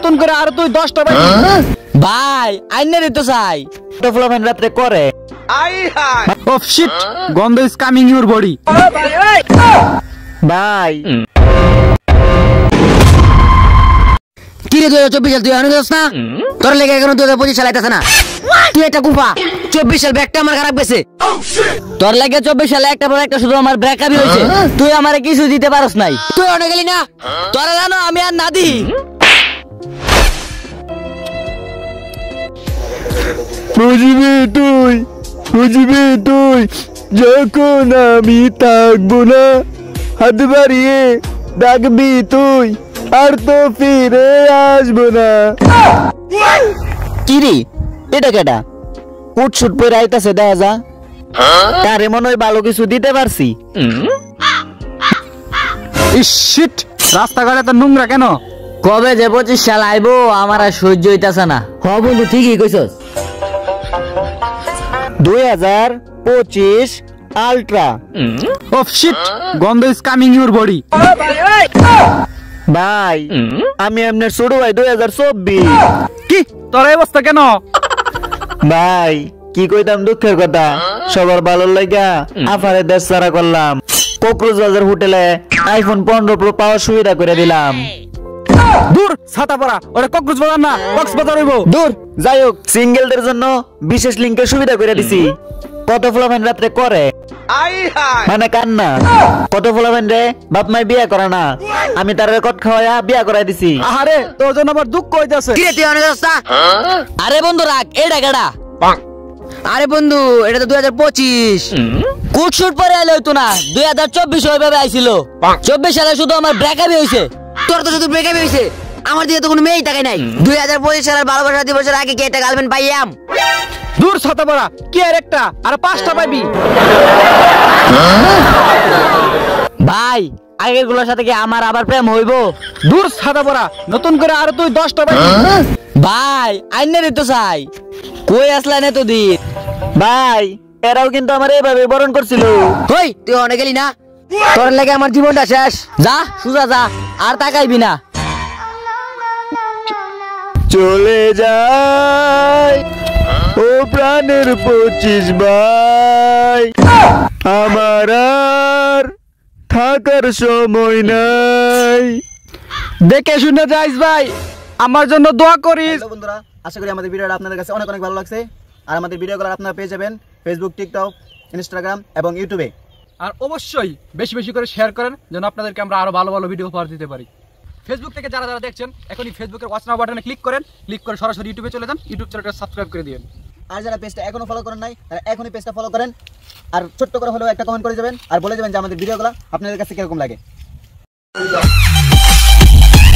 নতুন করে আর তুই 10টা ভাই আইনারে তো চাই ডেভেলপমেন্ট রাতে করে অফ শিট গন্ধ ইজ কামিং ইউর বডি ভাই কি রে 2024 সাল তুই আনন্দ যাস না তোর লেগে এখন 2025 সাল আইতাছে না তুই একটা কুফা 24 সাল ব্যাগটা আমার খারাপ গেছে তোর লাগে 24 সালে একটা পর একটা শুধু আমার ব্রেকআপই হইছে তুই আমারে কিছু দিতে পারস নাই তুই অনেক গেলি না তোরা জানো আমি আর নাদি বুঝবি তুই যখন আমি থাকবো না হাত বাড়িয়ে ডাকবি তুই আর তো ফিরে আসবো না কিরে এটা কেটা উট শুট পরে আইতাছে দেখা যা তারে মনে হয় ভালো কিছু দিতে পারছি শিট রাস্তাঘাটে তো নোংরা কেন কবে যে 25 সাল আইবো আমার আর সহ্য হইতাছে না হ বন্ধু ঠিকই কইছস 2025 আলট্রা অফ শিট গন্ধ ইজ কামিং ইউর বডি ভাই আমি আপনার ছোট ভাই 2024 কি তোর এই অবস্থা কেন ভাই কি কইতাম দুঃখের কথা সবার ভালো লাগা আফারে দেশ সারা করলাম কক্সবাজার হোটেলে আইফোন 15 প্রো পাওয়ার সুবিধা করে দিলাম দূর ছাতাপাড়া ওরে কক্সবাজার না কক্সবাজার হইবো দূর যাই হোক সিঙ্গেলদের জন্য বিশেষ লিংকের সুবিধা করে দিছি কত ফ্লামেন রাতে করে মানে কান্না কত ফ্লামেন রে বাপ মাই বিয়া করে না আমি তার কট খাওয়া বিয়া করাই দিছি আরে তোর জন্য আমার দুঃখ হইতাছে কি রে তুই অনেক যাস না আরে বন্ধু রাখ এটা কেডা আরে বন্ধু এটা তো 2025 কুটশুট পরে আইলো হইতো না 2024 ওইভাবে আইছিল 24 সালে শুধু আমার ব্রেকআপই হইছে তোর তো শুধু ব্রেকআপ হইছে আমার দিকে তো কোনো মেয়েই টাকা নাই 2025 সালের ভালোবাসা দিবসের আগে কি একটা গার্লফ্রেন্ড পাইয়াম দূর ছাতাপাড়া কি আর একটা আর 5টা পাইবি ভাই আগের গুলোর সাথে কি আমার আবার প্রেম হইবো দূর ছাতাপাড়া নতুন করে আর তুই 10টা পাইবি ভাই আইনারে তো চাই কই আসলেন এতদিন ভাই এরাও কিন্তু আমার এইভাবে বরণ করছিল কই তুই অনেক গেলি না তোর লাগে আমার জীবনটা শেষ যা সুজা যা আর তাকাইবি না চলে যায় ও প্রাণের 25 ভাই আমার আর থাকার সময় নাই দেখে শুনে যাইস ভাই আমার জন্য দোয়া করিস হ্যালো বন্ধুরা, আশা করি আমাদের ভিডিওটা আপনাদের কাছে অনেক অনেক ভালো লাগছে। আর আমাদের ভিডিওগুলো আপনারা পেয়ে যাবেন ফেসবুক, টিকটক, ইনস্টাগ্রাম এবং ইউটিউবে। আর অবশ্যই বেশি বেশি করে শেয়ার করেন যেন আপনাদেরকে আমরা আরো ভালো ভালো ভিডিও উপহার দিতে পারি। ফেসবুক থেকে যারা যারা দেখছেন এখনই ফেসবুকের ওয়াচ নাও বাটনে ক্লিক করেন, ক্লিক করে সরাসরি ইউটিউবে চলে যান, ইউটিউব চ্যানেলটা সাবস্ক্রাইব করে দিবেন। আর যারা পেজটা এখনো ফলো করেন নাই তারা এখনই পেজটা ফলো করেন, আর ছোট্ট করে হলেও একটা কমেন্ট করে যাবেন আর বলে যাবেন যে আমাদের ভিডিওগুলো আপনাদের কাছে কিরকম লাগে।